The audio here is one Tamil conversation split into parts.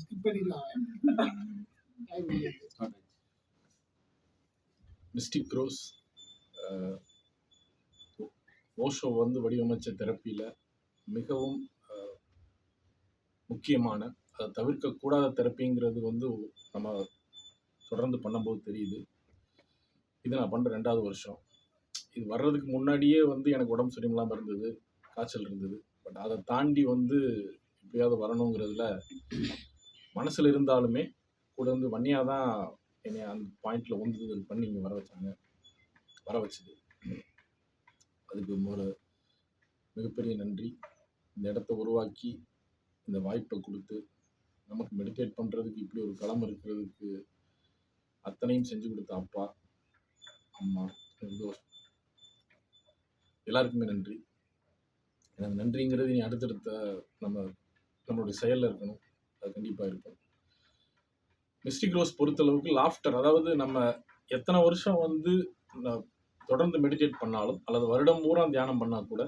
skip பண்ணிடலாம். மிஸ்டிக் ரோஸ் ஓஷோ வந்து வடிவமைச்ச தெரப்பியில் மிகவும் முக்கியமான, அதை தவிர்க்கக்கூடாத தெரப்பிங்கிறது வந்து நம்ம தொடர்ந்து பண்ணும்போது தெரியுது. இது நான் பண்ணுற 2வது வருஷம். இது வர்றதுக்கு முன்னாடியே வந்து எனக்கு உடம்பு சரியில்லாமல் இருந்தது, காய்ச்சல் இருந்தது. பட் அதை தாண்டி வந்து எப்படியாவது வரணுங்கிறதுல மனசில் இருந்தாலுமே கூட வந்து வன்னியா தான் என்னை அந்த பாயிண்டில் உந்துதல் பண்ணி இங்கே வர வச்சுது. அதுக்கு ஒரு மிகப்பெரிய நன்றி. இந்த இடத்த உருவாக்கி இந்த வாய்ப்பை கொடுத்து நமக்கு மெடிடேட் பண்ணுறதுக்கு இப்படி ஒரு களம் இருக்கிறதுக்கு அத்தனையும் செஞ்சு கொடுத்த அப்பா, அம்மா, எல்லாருக்குமே நன்றி. எனக்கு நன்றிங்கிறது நீ அடுத்தடுத்த நம்மளுடைய செயலில் இருக்கணும். அது கண்டிப்பாக இருக்கும். மிஸ்டிக் ரோஸ் பொறுத்தளவுக்கு லாஃப்டர், அதாவது நம்ம எத்தனை வருஷம் வந்து தொடர்ந்து மெடிடேட் பண்ணாலும் அல்லது வருடம் பூரா தியானம் பண்ணால் கூட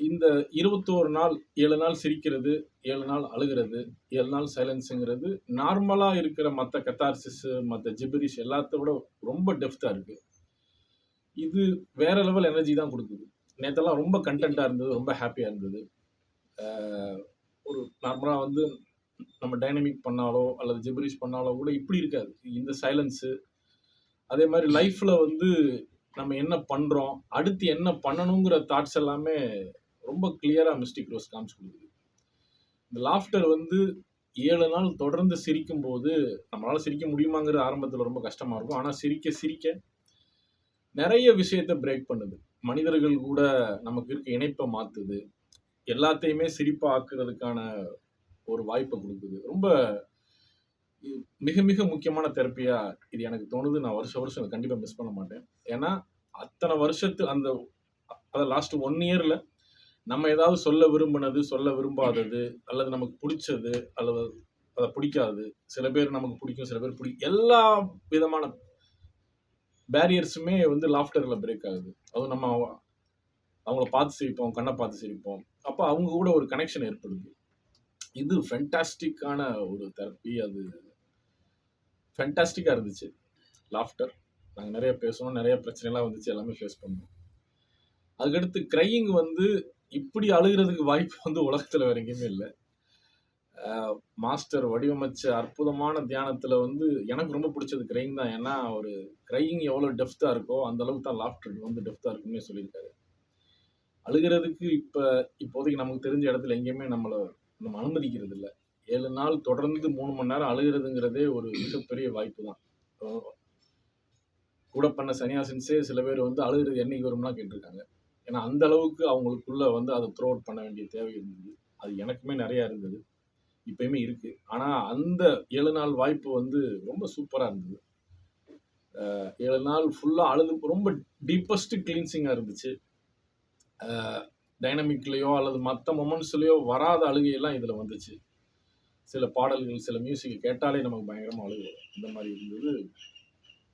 இந்த 21 நாள் 7 நாள் சிரிக்கிறது, 7 நாள் அழுகிறது, 7 நாள் சைலன்ஸுங்கிறது நார்மலாக இருக்கிற மற்ற கத்தார்சிஸ், மற்ற ஜிபரிஷ் எல்லாத்த விட ரொம்ப டெப்த்தாக இருக்குது. இது வேற லெவல் எனர்ஜி தான் கொடுக்குது. நேற்றெல்லாம் ரொம்ப கண்டென்ட்டாக இருந்தது, ரொம்ப ஹாப்பியாக இருந்தது. ஒரு நார்மலாக வந்து நம்ம டைனமிக் பண்ணாலோ அல்லது ஜிபரிஷ் பண்ணாலோ கூட இப்படி இருக்காது. இந்த சைலன்ஸு, அதே மாதிரி லைஃப்பில் வந்து நம்ம என்ன பண்ணுறோம், அடுத்து என்ன பண்ணணுங்கிற தாட்ஸ் எல்லாமே ரொம்ப கிளியராக மிஸ்டிக் ரோஸ் காமிச்சு கொடுக்குது. இந்த லாஃப்டர் வந்து 7 நாள் தொடர்ந்து சிரிக்கும் போது நம்மளால் சிரிக்க முடியுமாங்கிறது ஆரம்பத்தில் ரொம்ப கஷ்டமாக இருக்கும். ஆனால் சிரிக்க சிரிக்க நிறைய விஷயத்தை பிரேக் பண்ணுது. மனிதர்கள் கூட நமக்கு இருக்க இணைப்பை மாற்றுது. எல்லாத்தையுமே சிரிப்பாக ஆக்குறதுக்கான ஒரு வாய்ப்பை கொடுக்குது. ரொம்ப மிக மிக முக்கியமான தெரப்பியாக இது எனக்கு தோணுது. நான் வருஷம் இதை கண்டிப்பாக மிஸ் பண்ண மாட்டேன். ஏன்னா அத்தனை வருஷத்து அதை லாஸ்ட் 1 இயரில் நம்ம ஏதாவது சொல்ல விரும்பினது, சொல்ல விரும்பாதது, அல்லது நமக்கு பிடிச்சது அல்லது அதை பிடிக்காது, சில பேர் நமக்கு பிடிக்கும், சில பேர் எல்லா விதமான பேரியர்ஸுமே வந்து லாஃப்டரில் பிரேக் ஆகுது. அதுவும் நம்ம அவங்கள பார்த்து சிரிப்போம், கண்ணை பார்த்து சிரிப்போம். அப்போ அவங்க கூட ஒரு கனெக்ஷன் ஏற்படுது. இது ஃபென்டாஸ்டிக்கான ஒரு தெரப்பி. அது ஃபென்டாஸ்டிக்காக இருந்துச்சு லாஃப்டர். நாங்கள் நிறைய பேசணும், நிறைய பிரச்சனைலாம் வந்துச்சு, எல்லாமே ஃபேஸ் பண்ணோம். அதுக்கடுத்து க்ரையிங் வந்து இப்படி அழுகிறதுக்கு வாய்ப்பு வந்து உலகத்தில் வேற எங்கேயுமே இல்லை. மாஸ்டர் வடிவமைச்ச அற்புதமான தியானத்தில் வந்து எனக்கு ரொம்ப பிடிச்சது க்ரையிங் தான். ஏன்னா ஒரு க்ரையிங் எவ்வளோ டெப்த்தாக இருக்கோ அந்த அளவுக்கு தான் லாஃப்டர் வந்து டெப்த்தாக இருக்குன்னே சொல்லியிருக்காரு. அழுகிறதுக்கு இப்போதைக்கு நமக்கு தெரிஞ்ச இடத்துல எங்கேயுமே நம்ம அனுமதிக்கிறது இல்லை. 7 நாள் தொடர்ந்து 3 மணி நேரம் அழுகிறதுங்கிறதே ஒரு மிகப்பெரிய வாய்ப்பு தான். கூட பண்ண சன்னியாசின்ஸே சில பேர் வந்து அழுகிறது என்னைக்கு வரும்லாம் கேட்டிருக்காங்க. ஏன்னா அந்த அளவுக்கு அவங்களுக்குள்ள வந்து அதை த்ரோ அவுட் பண்ண வேண்டிய தேவை இருந்தது. அது எனக்குமே நிறையா இருந்தது, இப்பயுமே இருக்குது. ஆனால் அந்த 7 நாள் வாய்ப்பு வந்து ரொம்ப சூப்பராக இருந்தது. 7 நாள் ஃபுல்லாக அழுது ரொம்ப டீப்பஸ்ட் கிளீன்சிங்காக இருந்துச்சு. டைனமிக்லேயோ அல்லது மற்ற மொமெண்ட்ஸ்லேயோ வராத அழுகையெல்லாம் இதில் வந்துச்சு. சில பாடல்கள், சில மியூசிக் கேட்டாலே நமக்கு பயங்கரமாக அழுகும். இந்த மாதிரி இருந்தது.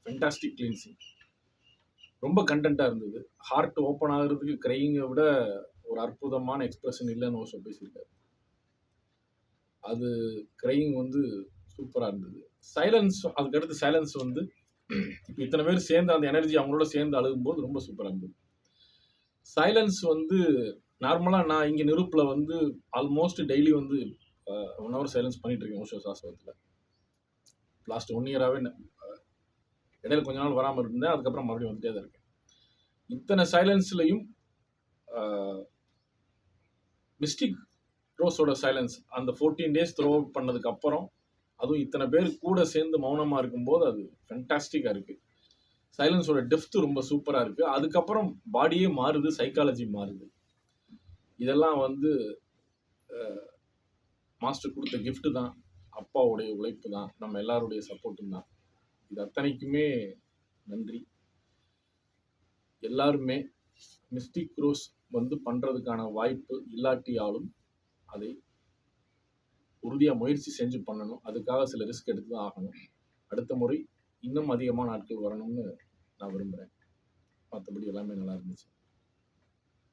ஃபென்டாஸ்டிக் கிளீன்சிங், ரொம்ப கண்டென்ட்டாக இருந்தது. ஹார்ட் ஓப்பன் ஆகிறதுக்கு க்ரையிங்கை விட ஒரு அற்புதமான எக்ஸ்பிரஷன் இல்லைன்னு ஓஷோ பேசியிருக்காரு. அது க்ரையிங் வந்து சூப்பராக இருந்தது. சைலன்ஸ், அதுக்கடுத்து சைலன்ஸ் வந்து இப்போ இத்தனை பேர் சேர்ந்து அந்த எனர்ஜி அவங்களோட சேர்ந்து அழுகும்போது ரொம்ப சூப்பராக இருந்தது. சைலன்ஸ் வந்து நார்மலாக நான் இங்கே நிரூப்பில் வந்து ஆல்மோஸ்ட் டெய்லி வந்து 1 hour சைலன்ஸ் பண்ணிட்டு இருக்கேன் ஓஷோ சாஸ்திரத்தில். லாஸ்ட் 1 இயராகவே இடையில கொஞ்ச நாள் வராமல் இருந்தேன், அதுக்கப்புறம் மறுபடியும் வந்துட்டே தான் இருக்கேன். இத்தனை சைலன்ஸ்லையும் மிஸ்டிக் ரோஸோட சைலன்ஸ் அந்த 14 days த்ரோ அவுட் பண்ணதுக்கு அப்புறம், அதுவும் இத்தனை பேர் கூட சேர்ந்து மௌனமாக இருக்கும்போது அது ஃபென்டாஸ்டிக்காக இருக்குது. சைலன்ஸோட டெப்த் ரொம்ப சூப்பராக இருக்குது. அதுக்கப்புறம் பாடியே மாறுது, சைக்காலஜி மாறுது. இதெல்லாம் வந்து மாஸ்டர் கொடுத்த கிஃப்ட் தான், அப்பாவுடைய உழைப்பு தான், நம்ம எல்லாருடைய சப்போர்ட்டும் தான். இது அத்தனைக்குமே நன்றி. எல்லாருமே மிஸ்டிக் ரோஸ் வந்து பண்ணுறதுக்கான வாய்ப்பு இல்லாட்டியாலும் அதை உறுதியாக முயற்சி செஞ்சு பண்ணணும். அதுக்காக சில ரிஸ்க் எடுத்து தான் ஆகணும். அடுத்த முறை இன்னும் அதிகமான நாட்கள் வரணும்னு நான் விரும்புகிறேன். மற்றபடி எல்லாமே நல்லா இருந்துச்சு.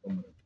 ரொம்ப நன்றி.